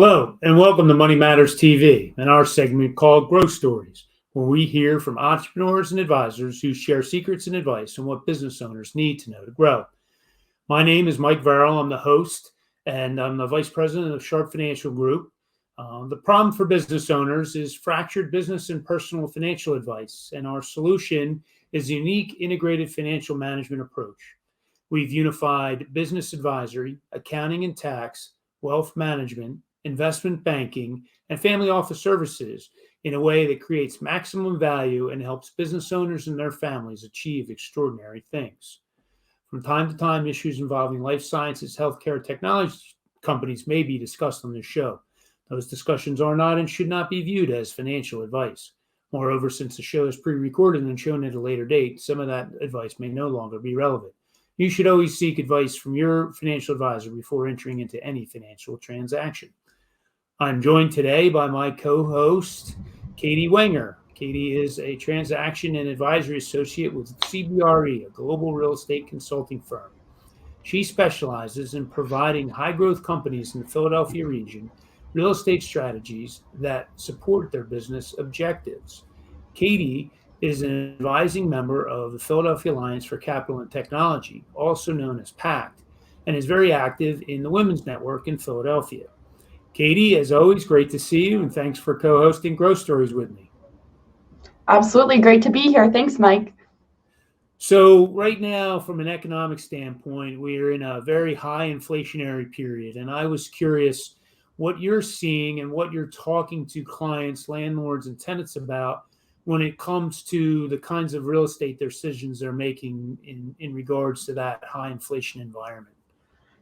Hello, and welcome to Money Matters TV and our segment called Growth Stories, where we hear from entrepreneurs and advisors who share secrets and advice on what business owners need to know to grow. My name is Mike Verrill. I'm the host, and I'm the vice president of Sharp Financial Group. The problem for business owners is fractured business and personal financial advice, and our solution is a unique integrated financial management approach. We've unified business advisory, accounting and tax, wealth management, investment banking, and family office services in a way that creates maximum value and helps business owners and their families achieve extraordinary things. From time to time, issues involving life sciences, healthcare, technology companies may be discussed on this show. Those discussions are not and should not be viewed as financial advice. Moreover, since the show is pre-recorded and shown at a later date, some of that advice may no longer be relevant. You should always seek advice from your financial advisor before entering into any financial transaction. I'm joined today by my co-host, Katie Wenger. Katie is a transaction and advisory associate with CBRE, a global real estate consulting firm. She specializes in providing high-growth companies in the Philadelphia region real estate strategies that support their business objectives. Katie is an advising member of the Philadelphia Alliance for Capital and Technology, also known as PACT, and is very active in the Women's Network in Philadelphia. Katie, as always, great to see you, and thanks for co-hosting Growth Stories with me. Absolutely. Great to be here. Thanks, Mike. So right now, from an economic standpoint, we're in a very high inflationary period, and I was curious what you're seeing and what you're talking to clients, landlords, and tenants about when it comes to the kinds of real estate decisions they're making in regards to that high inflation environment.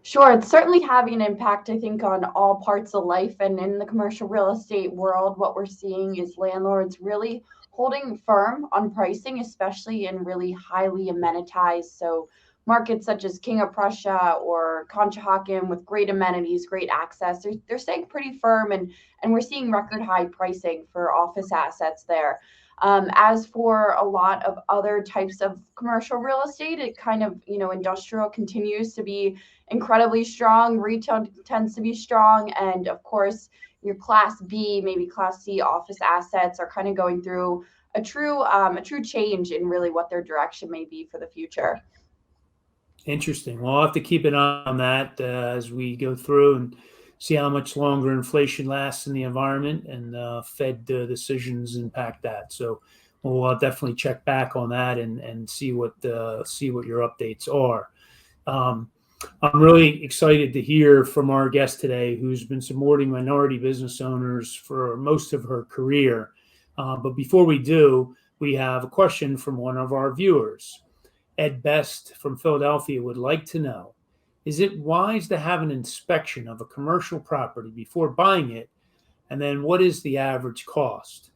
Sure. It's certainly having an impact, I think, on all parts of life. And in the commercial real estate world, what we're seeing is landlords really holding firm on pricing, especially in really highly amenitized. So markets such as King of Prussia or Conshohocken with great amenities, great access, they're staying pretty firm. And we're seeing record high pricing for office assets there. As for a lot of other types of commercial real estate, it kind of, industrial continues to be incredibly strong. Retail tends to be strong. And of course, your Class B, maybe Class C office assets are kind of going through a true change in really what their direction may be for the future. Interesting. Well, I'll have to keep an eye on that as we go through and see how much longer inflation lasts in the environment and Fed decisions impact that. So we'll definitely check back on that and see what your updates are. I'm really excited to hear from our guest today, who's been supporting minority business owners for most of her career. But before we do, we have a question from one of our viewers. Ed Best from Philadelphia would like to know, is it wise to have an inspection of a commercial property before buying it? And then what is the average cost?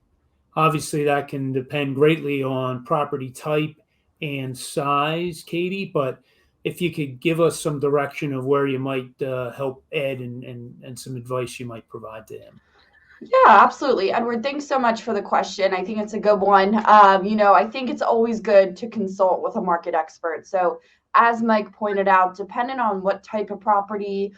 Obviously, that can depend greatly on property type and size, Katie, but if you could give us some direction of where you might help Ed and some advice you might provide to him. Yeah, absolutely. Edward, thanks so much for the question. I think it's a good one. I think it's always good to consult with a market expert. So as Mike pointed out, depending on what type of property,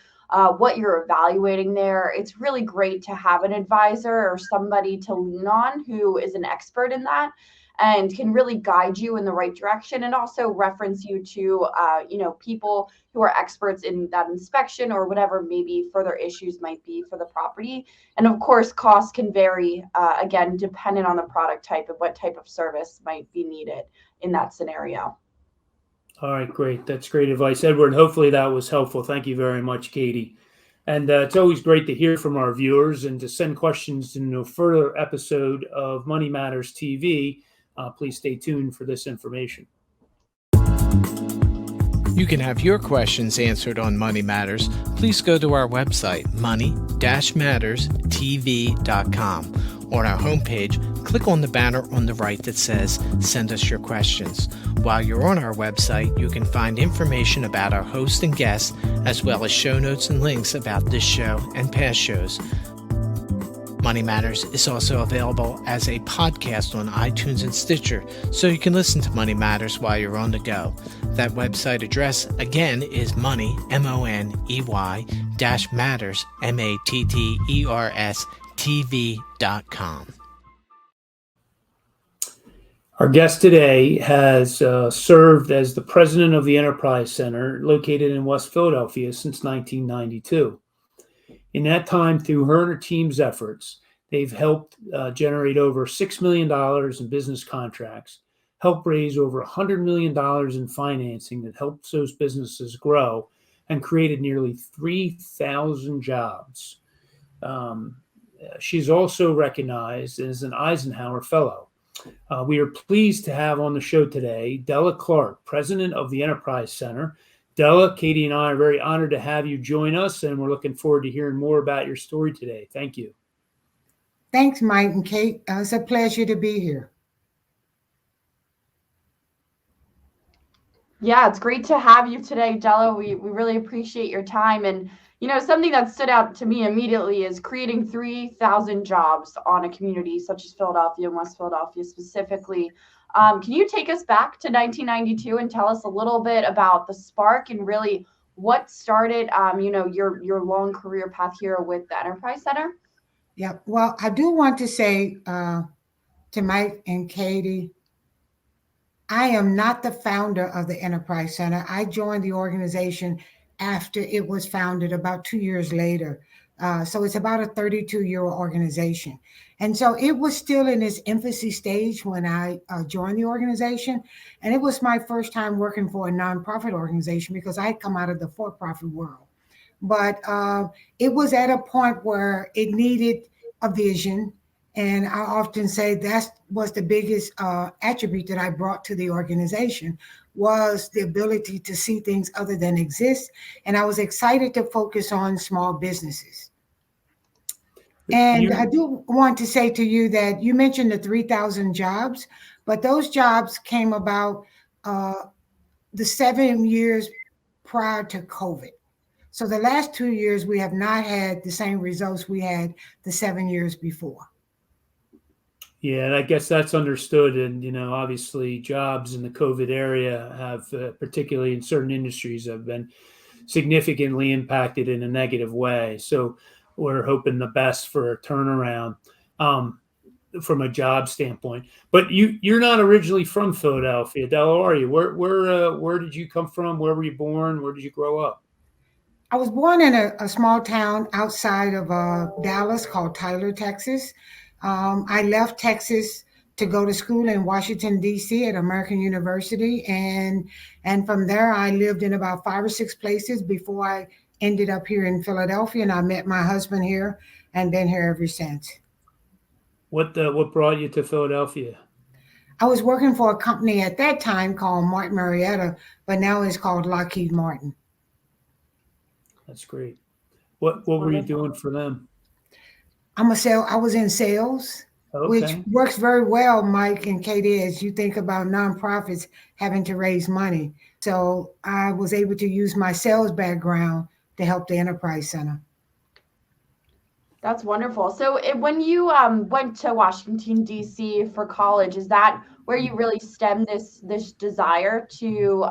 what you're evaluating there, it's really great to have an advisor or somebody to lean on who is an expert in that and can really guide you in the right direction and also reference you to, people who are experts in that inspection or whatever maybe further issues might be for the property. And of course, costs can vary, again, depending on the product type and what type of service might be needed in that scenario. All right, great. That's great advice, Edward. Hopefully that was helpful. Thank you very much, Katie. And it's always great to hear from our viewers and to send questions in a further episode of Money Matters TV. Please stay tuned for this information. You can have your questions answered on Money Matters. Please go to our website, money-matterstv.com. On our homepage, click on the banner on the right that says, Send us your questions. While you're on our website, you can find information about our host and guests, as well as show notes and links about this show and past shows. Money Matters is also available as a podcast on iTunes and Stitcher, so you can listen to Money Matters while you're on the go. That website address, again, is money, matters, MATTERS TV.com. Our guest today has served as the president of the Enterprise Center located in West Philadelphia since 1992. In that time, through her and her team's efforts, they've helped generate over $6 million in business contracts, helped raise over $100 million in financing that helps those businesses grow, and created nearly 3,000 jobs. She's also recognized as an Eisenhower Fellow. We are pleased to have on the show today Della Clark, president of the Enterprise Center. Della, Katie, and I are very honored to have you join us, and we're looking forward to hearing more about your story today. Thank you. Thanks, Mike and Kate. It's a pleasure to be here. Yeah, it's great to have you today, Della. We really appreciate your time. And, something that stood out to me immediately is creating 3,000 jobs on a community such as Philadelphia and West Philadelphia specifically. Can you take us back to 1992 and tell us a little bit about the spark and really what started, your long career path here with the Enterprise Center? Yeah, well, I do want to say to Mike and Katie, I am not the founder of the Enterprise Center. I joined the organization after it was founded about 2 years later. So it's about a 32-year organization. And so it was still in its infancy stage when I joined the organization. And it was my first time working for a nonprofit organization because I had come out of the for-profit world. But it was at a point where it needed a vision. And I often say that was the biggest attribute that I brought to the organization was the ability to see things other than exist. And I was excited to focus on small businesses. And I do want to say to you that you mentioned the 3,000 jobs, but those jobs came about the 7 years prior to COVID. So the last 2 years, we have not had the same results we had the 7 years before. Yeah, and I guess that's understood. And, obviously jobs in the COVID area have, particularly in certain industries, have been significantly impacted in a negative way. So we're hoping the best for a turnaround from a job standpoint. But you're not originally from Philadelphia, Della, are you? Where did you come from? Where were you born? Where did you grow up? I was born in a small town outside of Dallas called Tyler, Texas. I left Texas to go to school in Washington, D.C. at American University. And from there, I lived in about 5 or 6 places before I ended up here in Philadelphia. And I met my husband here and been here ever since. What brought you to Philadelphia? I was working for a company at that time called Martin Marietta, but now it's called Lockheed Martin. That's great. What were you doing for them? I was in sales, Okay. which works very well, Mike and Katie, as you think about nonprofits having to raise money. So I was able to use my sales background to help the Enterprise Center. That's wonderful. So when you went to Washington, D.C. for college, is that where you really stemmed this desire to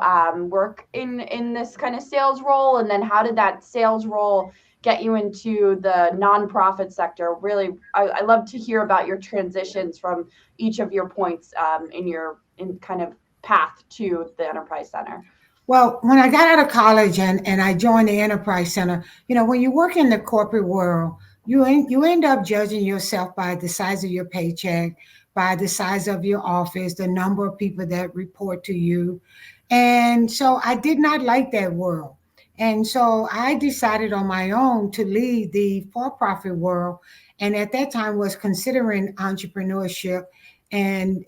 work in this kind of sales role? And then how did that sales role get you into the nonprofit sector? Really, I love to hear about your transitions from each of your points in kind of path to the Enterprise Center. Well, when I got out of college and I joined the Enterprise Center, when you work in the corporate world, you end up judging yourself by the size of your paycheck, by the size of your office, the number of people that report to you. And so I did not like that world. And so I decided on my own to leave the for-profit world. And at that time was considering entrepreneurship and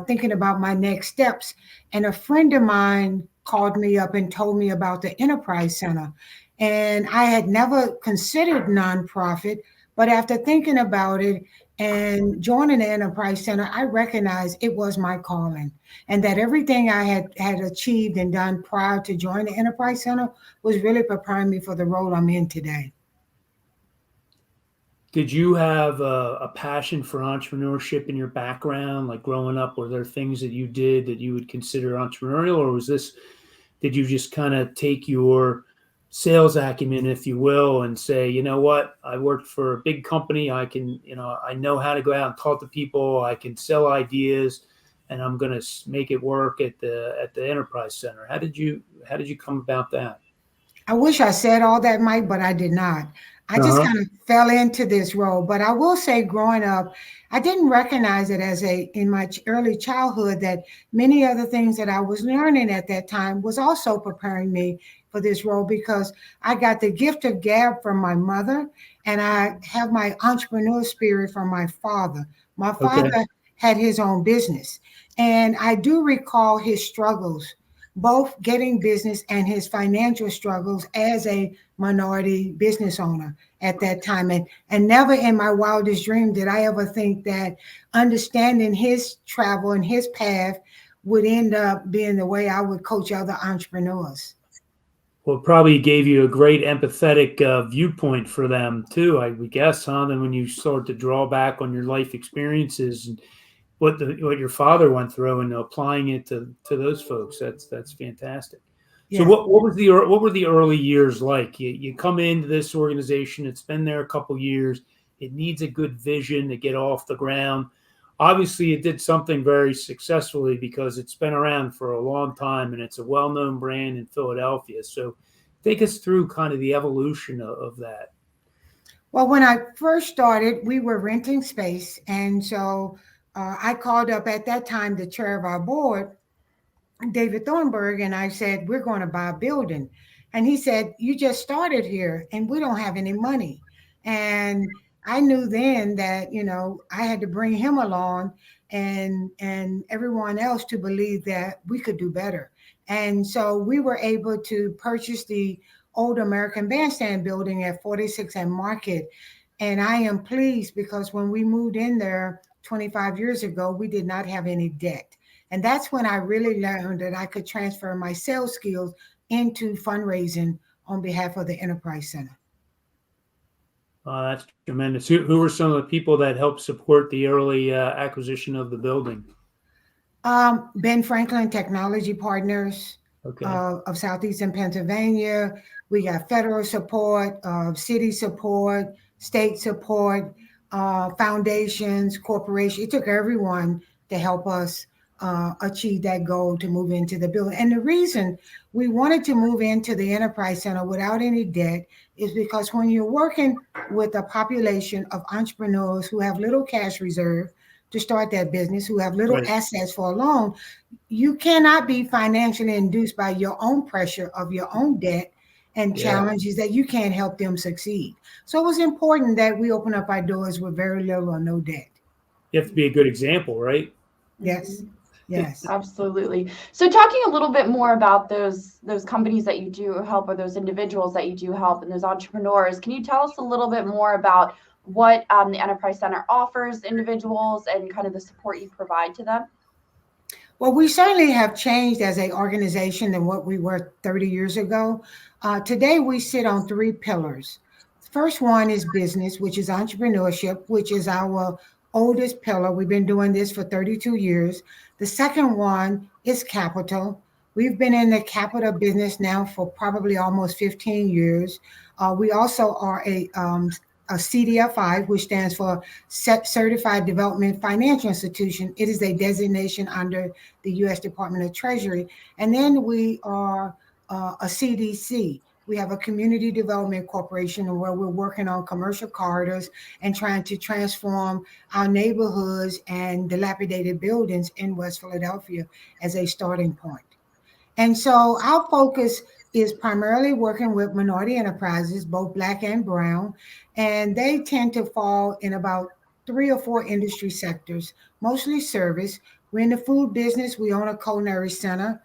thinking about my next steps. And a friend of mine called me up and told me about the Enterprise Center. And I had never considered nonprofit, but after thinking about it and joining the Enterprise Center, I recognized it was my calling and that everything I had achieved and done prior to joining the Enterprise Center was really preparing me for the role I'm in today. Did you have a passion for entrepreneurship in your background? Like growing up, were there things that you did that you would consider entrepreneurial, or did you just kind of take your sales acumen, if you will, and say, you know what, I worked for a big company. I can, I know how to go out and talk to people. I can sell ideas, and I'm going to make it work at the Enterprise Center. How did you come about that? I wish I said all that, Mike, but I did not. I just kind of fell into this role. But I will say, growing up, I didn't recognize it in my early childhood that many other things that I was learning at that time was also preparing me for this role, because I got the gift of gab from my mother, and I have my entrepreneur spirit from my father. My father had his own business, and I do recall his struggles, both getting business and his financial struggles as a minority business owner at that time. And never in my wildest dream did I ever think that understanding his travel and his path would end up being the way I would coach other entrepreneurs. Well, it probably gave you a great empathetic viewpoint for them too, I would guess, huh? Then when you start to draw back on your life experiences and what your father went through and applying it to those folks, that's fantastic. Yeah. So what were the early years like? You come into this organization, it's been there a couple years, it needs a good vision to get off the ground. Obviously, it did something very successfully because it's been around for a long time and it's a well-known brand in Philadelphia. So take us through kind of the evolution of that. Well, when I first started, we were renting space, and so I called up at that time the chair of our board, David Thornburg, and I said, we're going to buy a building. And he said, you just started here and we don't have any money. And I knew then that, I had to bring him along and everyone else to believe that we could do better. And so we were able to purchase the old American Bandstand building at 46 and Market. And I am pleased because when we moved in there 25 years ago, we did not have any debt. And that's when I really learned that I could transfer my sales skills into fundraising on behalf of the Enterprise Center. That's tremendous. Who were some of the people that helped support the early acquisition of the building? Ben Franklin Technology Partners of Southeastern Pennsylvania. We got federal support, city support, state support, foundations, corporations. It took everyone to help us achieve that goal to move into the building. And the reason we wanted to move into the Enterprise Center without any debt is because when you're working with a population of entrepreneurs who have little cash reserve to start that business, who have little assets for a loan, you cannot be financially induced by your own pressure of your own debt and challenges that you can't help them succeed. So it was important that we open up our doors with very little or no debt. You have to be a good example, right? Yes. Yes, absolutely. So talking a little bit more about those companies that you do help, or those individuals that you do help, and those entrepreneurs, can you tell us a little bit more about what the Enterprise Center offers individuals and kind of the support you provide to them? Well, we certainly have changed as an organization than what we were 30 years ago. Today, we sit on 3 pillars. The first one is business, which is entrepreneurship, which is our oldest pillar. We've been doing this for 32 years. The second one is capital. We've been in the capital business now for probably almost 15 years. We also are a CDFI, which stands for Certified Development Financial Institution. It is a designation under the U.S. Department of Treasury. And then we are a CDC. We have a community development corporation where we're working on commercial corridors and trying to transform our neighborhoods and dilapidated buildings in West Philadelphia as a starting point. And so our focus is primarily working with minority enterprises, both Black and brown, and they tend to fall in about 3 or 4 industry sectors, mostly service. We're in the food business. We own a culinary center.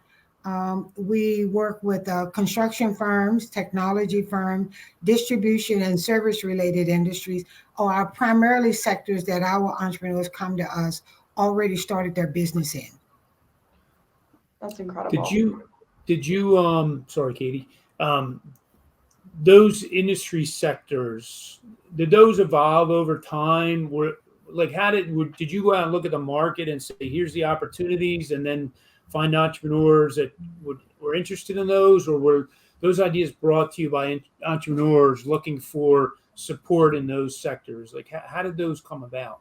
We work with construction firms, technology firms, distribution and service-related industries are primarily sectors that our entrepreneurs come to us already started their business in. That's incredible. Did you sorry, Katie, those industry sectors, did those evolve over time? Did you go out and look at the market and say, here's the opportunities, and then find entrepreneurs that were interested in those, or were those ideas brought to you by entrepreneurs looking for support in those sectors? Like, how did those come about?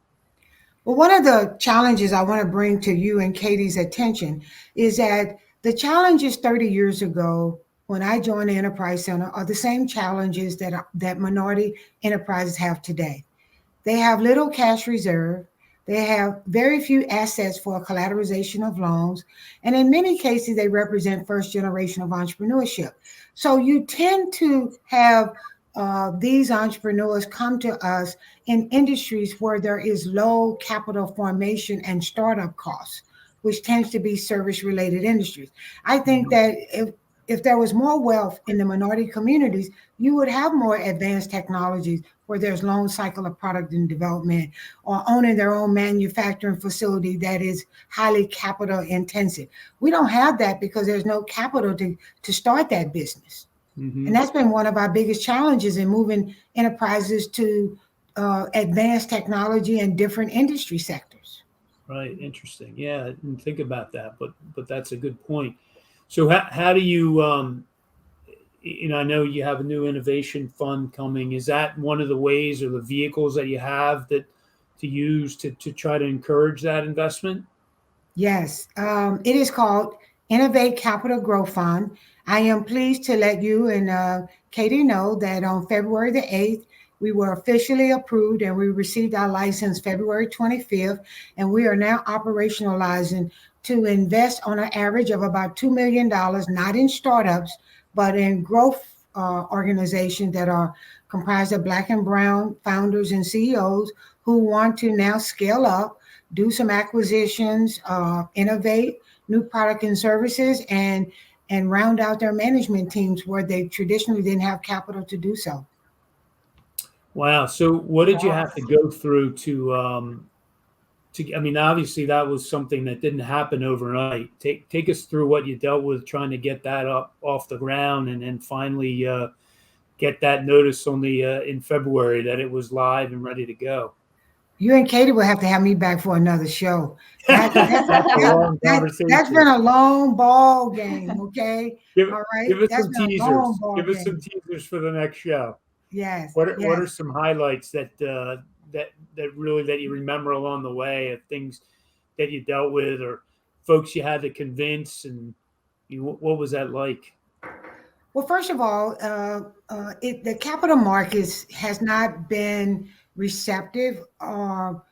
Well, one of the challenges I want to bring to you and Katie's attention is that the challenges 30 years ago when I joined the Enterprise Center are the same challenges that minority enterprises have today. They have little cash reserve. They have very few assets for collateralization of loans. And in many cases, they represent first generation of entrepreneurship. So you tend to have these entrepreneurs come to us in industries where there is low capital formation and startup costs, which tends to be service related industries. I think that if there was more wealth in the minority communities, you would have more advanced technologies where there's long cycle of product and development, or owning their own manufacturing facility that is highly capital intensive. We don't have that because there's no capital to start that business. And that's been one of our biggest challenges in moving enterprises to advanced technology and different industry sectors. Right. Interesting. Yeah, I didn't think about that, but that's a good point. So how do you, I know you have a new innovation fund coming. Is that one of the ways or the vehicles that you have to use to try to encourage that investment? Yes, it is called Innovate Capital Growth Fund. I am pleased to let you and Katie know that on February the 8th, we were officially approved and we received our license February 25th, and we are now operationalizing to invest on an average of about $2 million, not in startups, but in growth organizations that are comprised of Black and Brown founders and CEOs who want to now scale up, do some acquisitions, innovate new product and services, and round out their management teams where they traditionally didn't have capital to do so. Wow. So what did you have to go through to, I mean, obviously that was something that didn't happen overnight. Take us through what you dealt with trying to get that up off the ground and then finally get that notice on in February that it was live and ready to go. You and Katie will have to have me back for another show. That's been a long ball game, okay? All right. Give us some teasers. Give us some teasers for the next show. Yes. What are some highlights that really that you remember along the way of things that you dealt with or folks you had to convince, and what was that like? Well, first of all, the capital markets has not been receptive or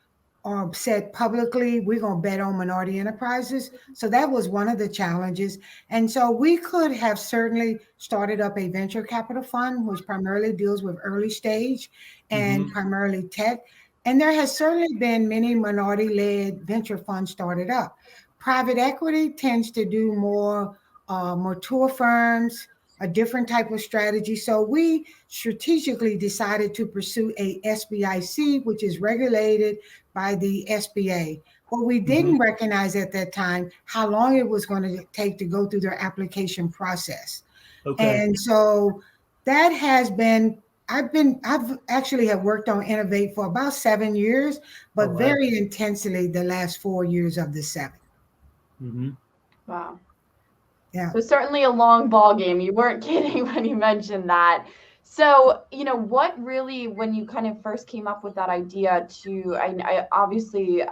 said publicly, we're going to bet on minority enterprises. So that was one of the challenges. And so we could have certainly started up a venture capital fund, which primarily deals with early stage and primarily tech. And there has certainly been many minority-led venture funds started up. Private equity tends to do more mature firms, a different type of strategy. So we strategically decided to pursue a SBIC, which is regulated by the SBA. But we didn't recognize at that time how long it was going to take to go through their application process. Okay. And so that has been, I've actually have worked on Innovate for about 7 years, but very intensely the last 4 years of the 7. Wow. Yeah. So certainly a long ball game. You weren't kidding when you mentioned that. So, what really, when you kind of first came up with that idea to, I obviously,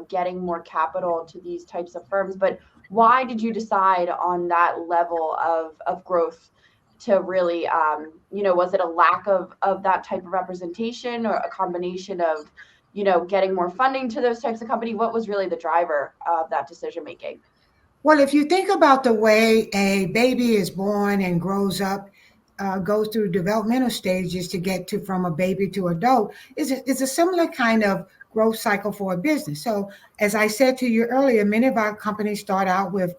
getting more capital to these types of firms, but why did you decide on that level of growth to really, was it a lack of that type of representation or a combination of, getting more funding to those types of companies? What was really the driver of that decision making? Well, if you think about the way a baby is born and grows up, goes through developmental stages to get to from a baby to adult, it's a similar kind of growth cycle for a business. So as I said to you earlier, many of our companies start out with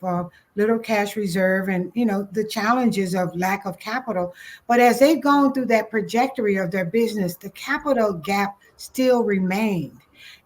little cash reserve and, the challenges of lack of capital. But as they've gone through that trajectory of their business, the capital gap still remained.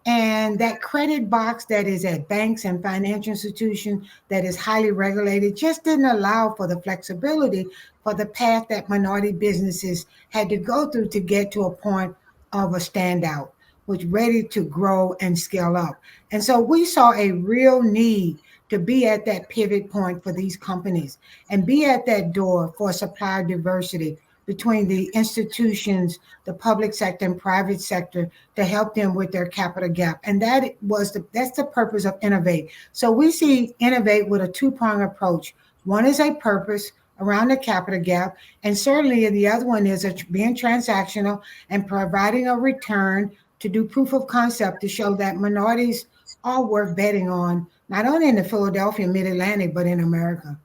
And that credit box that is at banks and financial institutions that is highly regulated just didn't allow for the flexibility for the path that minority businesses had to go through to get to a point of a standout, which ready to grow and scale up. And so we saw a real need to be at that pivot point for these companies and be at that door for supplier diversity between the institutions, the public sector and private sector, to help them with their capital gap. And that's the purpose of Innovate. So we see Innovate with a two-pronged approach. One is a purpose around the capital gap, and certainly the other one is being transactional and providing a return to do proof of concept to show that minorities are worth betting on, not only in the Philadelphia Mid-Atlantic, but in America.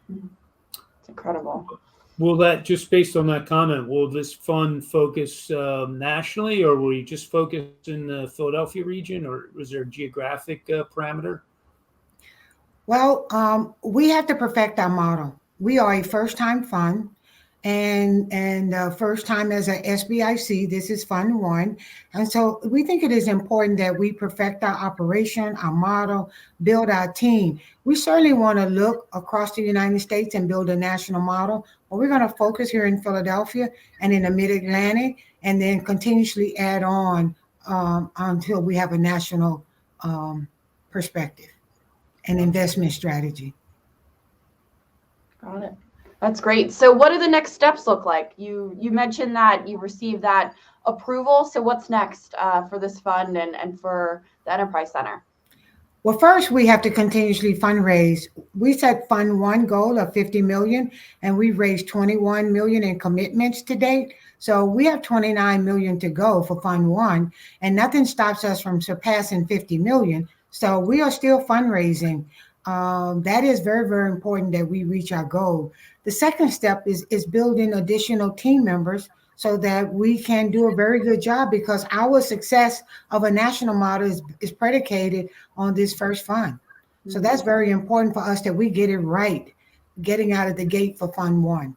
It's incredible. Will that, just based on that comment, will this fund focus nationally, or will you just focus in the Philadelphia region, or was there a geographic parameter? Well, we have to perfect our model. We are a first-time fund, and first time as a SBIC. This is Fund 1. And so we think it is important that we perfect our operation, our model, build our team. We certainly want to look across the United States and build a national model, but we're going to focus here in Philadelphia and in the Mid-Atlantic, and then continuously add on until we have a national perspective and investment strategy. Got it. That's great. So what do the next steps look like? You mentioned that you received that approval. So what's next for this fund and for the Enterprise Center? Well, first, we have to continuously fundraise. We set Fund 1 goal of 50 million, and we've raised 21 million in commitments to date. So we have 29 million to go for Fund 1, and nothing stops us from surpassing 50 million. So we are still fundraising. That is very, very important that we reach our goal. The second step is building additional team members so that we can do a very good job, because our success of a national model is predicated on this first fund. So that's very important for us that we get it right, getting out of the gate for Fund 1.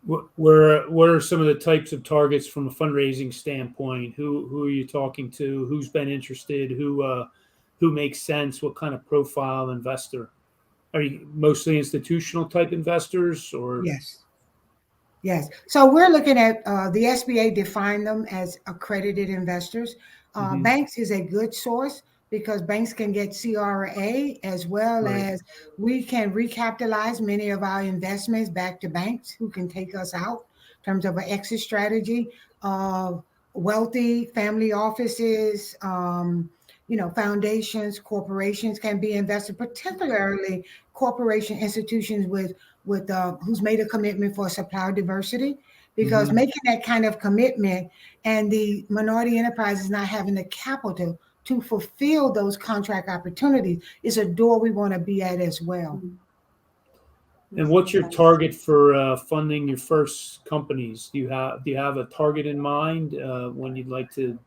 What are some of the types of targets from a fundraising standpoint? Who are you talking to? Who's been interested? Who makes sense? What kind of profile investor? Are you mostly institutional type investors, or? Yes. So we're looking at the SBA define them as accredited investors. Banks is a good source because banks can get CRA, as well as we can recapitalize many of our investments back to banks who can take us out in terms of an exit strategy. Wealthy family offices, foundations, corporations can be invested, particularly corporation institutions with who's made a commitment for supplier diversity, because making that kind of commitment and the minority enterprises not having the capital to fulfill those contract opportunities is a door we want to be at as well. And what's your target for funding your first companies? Do you have a target in mind when you'd like to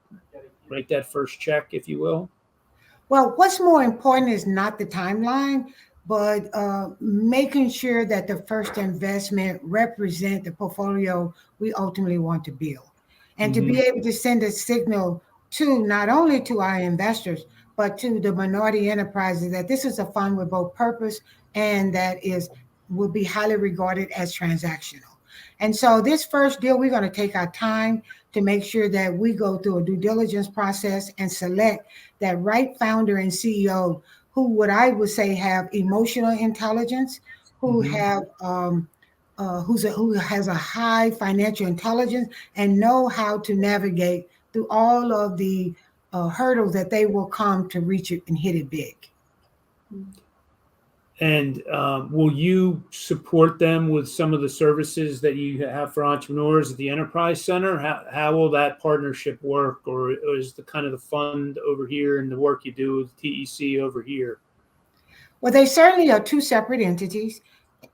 write that first check, if you will? Well, what's more important is not the timeline, but making sure that the first investment represent the portfolio we ultimately want to build. And to be able to send a signal to not only to our investors, but to the minority enterprises that this is a fund with both purpose and that will be highly regarded as transactional. And so this first deal, we're going to take our time to make sure that we go through a due diligence process and select that right founder and CEO who, what I would say, have emotional intelligence, who have who has a high financial intelligence and know how to navigate through all of the hurdles that they will come to reach it and hit it big. And will you support them with some of the services that you have for entrepreneurs at the Enterprise Center? How will that partnership work, or is the kind of the fund over here and the work you do with TEC over here? Well, they certainly are two separate entities.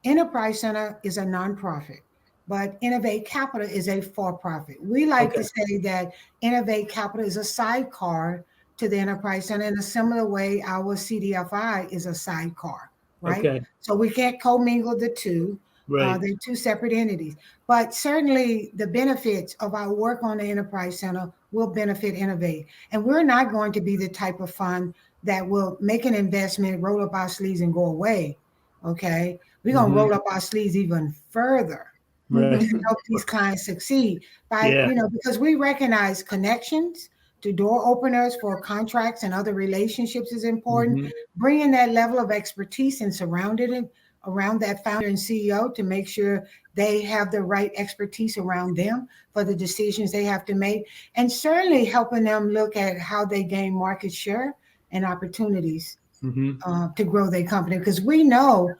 Enterprise Center is a nonprofit, but Innovate Capital is a for-profit. We like to say that Innovate Capital is a sidecar to the Enterprise Center in a similar way our CDFI is a sidecar. Right. Okay. So we can't commingle the two. Right. They're two separate entities. But certainly the benefits of our work on the Enterprise Center will benefit Innovate. And we're not going to be the type of fund that will make an investment, roll up our sleeves and go away. Okay. We're going to roll up our sleeves even further to help these clients succeed by, because we recognize connections, to door openers for contracts and other relationships is important. Mhm. Bringing that level of expertise and surrounding it around that founder and CEO to make sure they have the right expertise around them for the decisions they have to make. And certainly helping them look at how they gain market share and opportunities Mhm. to grow their company. Because we know,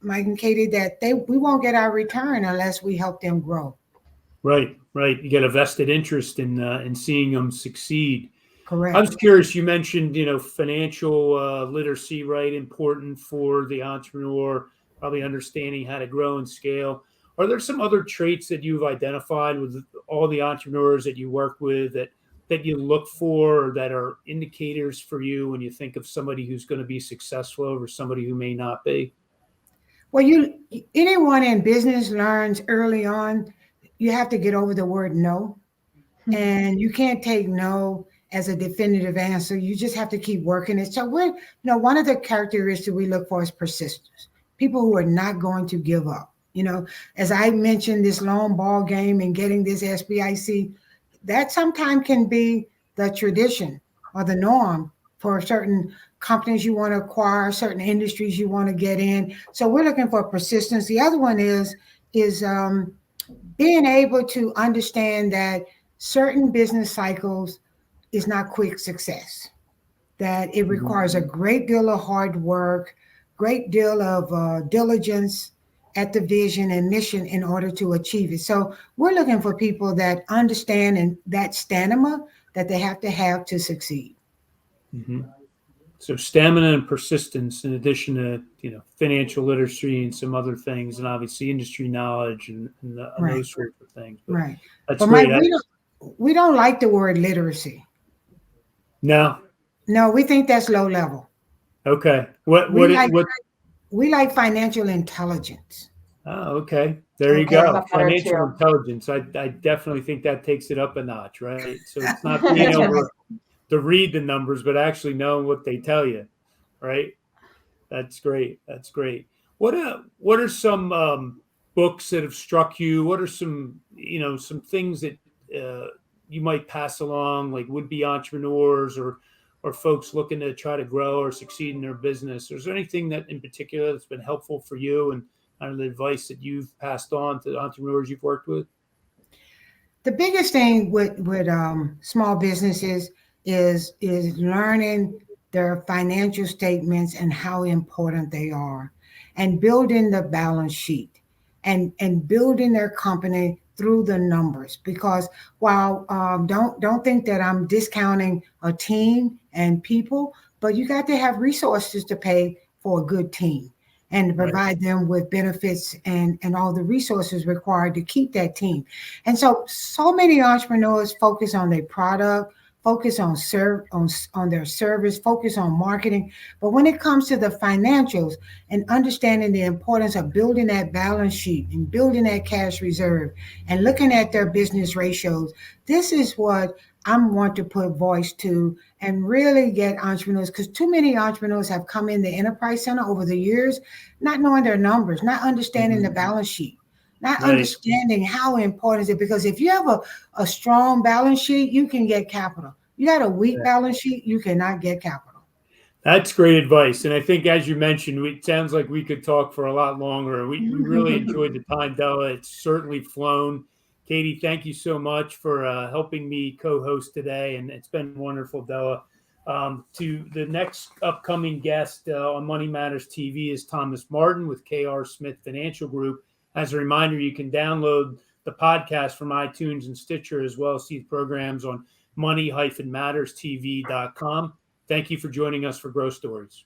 Mike and Katie, that we won't get our return unless we help them grow. Right, right. You get a vested interest in seeing them succeed. I Correct. was curious. You mentioned, financial literacy, right? Important for the entrepreneur, probably understanding how to grow and scale. Are there some other traits that you've identified with all the entrepreneurs that you work with that you look for, or that are indicators for you when you think of somebody who's going to be successful over somebody who may not be? Well, anyone in business learns early on, you have to get over the word no. And you can't take no as a definitive answer. You just have to keep working it. So one of the characteristics we look for is persistence. People who are not going to give up. As I mentioned, this long ball game and getting this SBIC, that sometimes can be the tradition or the norm for certain companies you want to acquire, certain industries you want to get in. So we're looking for persistence. The other one is being able to understand that certain business cycles is not quick success, that it requires a great deal of hard work, great deal of diligence at the vision and mission in order to achieve it. So we're looking for people that understand and that stamina that they have to succeed. Hmm. So stamina and persistence, in addition to financial literacy and some other things, and obviously industry knowledge and Right, those sorts of things. But right. that's But Mike, great. we don't like the word literacy. No. No, we think that's low level. Okay. What? We like financial intelligence. Oh, okay. There you I like go. that better Financial too. intelligence. I definitely think that takes it up a notch, right? So it's not being able to read the numbers, but actually knowing what they tell you, right? That's great. That's great. What are some books that have struck you? What are some things that you might pass along, like would-be entrepreneurs or folks looking to try to grow or succeed in their business? Is there anything that in particular that's been helpful for you, and kind of the advice that you've passed on to the entrepreneurs you've worked with? The biggest thing with small businesses is learning their financial statements and how important they are, and building the balance sheet, and building their company through the numbers. Because while don't think that I'm discounting a team and people, but you got to have resources to pay for a good team and to Right. provide them with benefits and all the resources required to keep that team. And so many entrepreneurs focus on their product, focus on their service, focus on marketing. But when it comes to the financials and understanding the importance of building that balance sheet and building that cash reserve and looking at their business ratios, this is what I want to put voice to and really get entrepreneurs, because too many entrepreneurs have come in the Enterprise Center over the years, not knowing their numbers, not understanding the balance sheet, not Right. understanding how important is it. Because if you have a strong balance sheet, you can get capital. You got a weak balance sheet, you cannot get capital. That's great advice. And I think, as you mentioned, it sounds like we could talk for a lot longer. We really enjoyed the time, Della. It's certainly flown. Katie, thank you so much for helping me co-host today. And it's been wonderful, Della. To the next upcoming guest on Money Matters TV is Thomas Martin with KR Smith Financial Group. As a reminder, you can download the podcast from iTunes and Stitcher, as well as see the programs on money-matterstv.com. Thank you for joining us for Growth Stories.